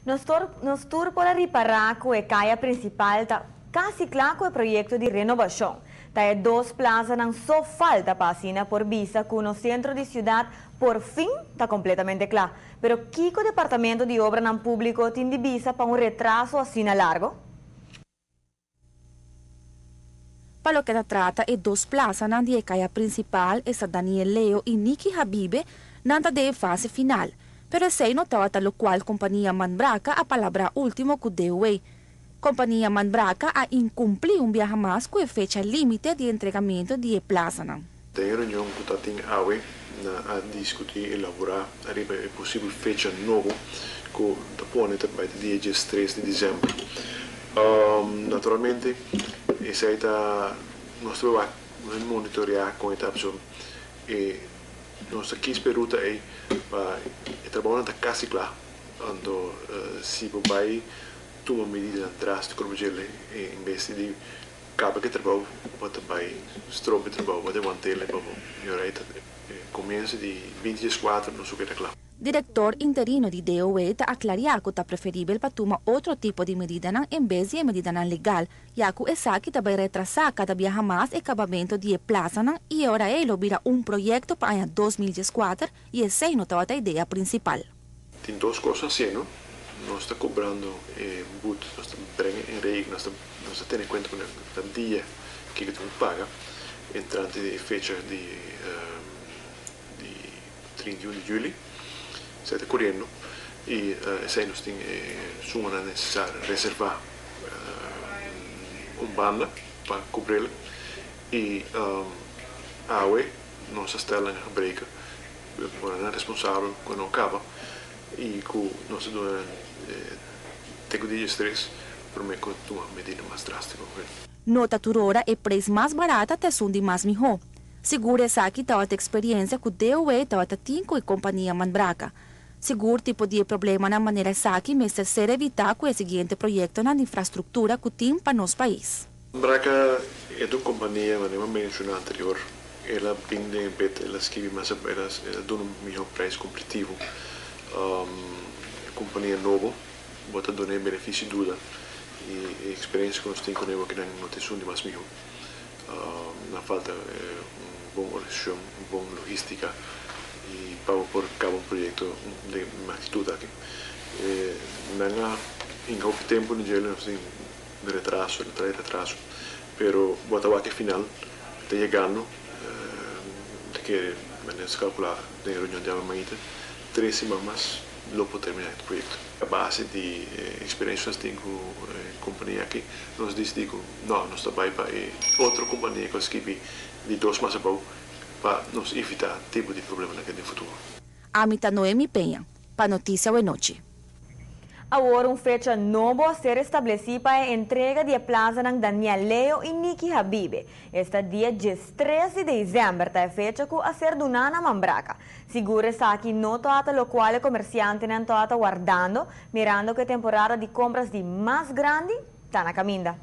Nos tour para reparar com a caia principal tá quase claro com o projeto de renovação. Tá é duas plazas não só falta para assinar por visa que no centro de cidade por fim está completamente claro. Pero que o departamento de obra não público tem de visa para retraso assim largo? Para o que se trata de duas plazas na de caia principal, essa Daniel Leo e Nikki Habibe, nanta de fase final. Pero sei notava tal qual companhia Manbraca a palavra último que deu. Companhia Manbraca a incumprir viaje mais com a fecha limite de entregamento de plaza. Tem reunião que está em AUE a discutir e elaborar a possível fecha nova que está pondo para o dia 3 de dezembro. Naturalmente, esse aí está nós vamos monitorear com a etapa e nossa pergunta é para o trabalho está quase claro, quando se vai tomar medida drástica como ele em vez de acaba que trabalho pode vai strobe trabalho pode manter para melhorar começo de 24 não sei o que é claro. Diretor interino de DOE está aclarar que está preferível para tomar outro tipo de medida em vez de medida legal, já que essa que vai retrasar cada vez mais o acabamento de plaza e agora ele vira projeto para 2024 e essa não está a ideia principal. Tem duas coisas assim, não? Nós estamos cobrando nós estamos bringando em regra, nós estamos tendo em conta o dia que tu paga, entrante de fecha de 31 de julho. Está correndo e se nós temos suma necessária reservar banda para cobrir e a AUE nós estamos na breca é responsável quando acaba e com nós temos dia 3 para mim que uma medida mais drástica. Nota turora é preço mais barata até de mais melhor. Seguro essa que está a experiência que o DOE está a ter com a companhia Manbraca. Seguro tipo de problema na maneira que mas ser evitar com o seguinte projeto na infraestrutura que tem para nosso país. Braca é uma companhia, como eu mencionei anterior, ela vende ela escreve mais ela dá melhor preço competitivo. Companhia nova, bota dar benefício dura e a experiência que nós temos com ela que não tem de mais melhor. Na falta boa organização, boa logística e para por cabo projeto de magnitude aqui. Não em pouco tempo no dia nós temos retraso, pero bota aqui final está chegando que vamos calcular na reunião de amanhã 3 semanas logo terminar o projeto. A base de experiências tem com a companhia aqui, nós decidimos não, nós trabalhamos para outra companhia que escreve de 2 mais abaixo para nos evitar tipo de problema no futuro. Amita Noemi Penha, para Notícia da Noite. Agora fecha nova a ser estabelecida para a entrega de plaza ng Daniel Leo e Nikki Habibe. Este dia 13 de dezembro está a fecha que a ser donada a Manbraca. Seguro está que não toda lo qual o comerciante não está guardando, mirando que a temporada de compras de mais grande está na caminda.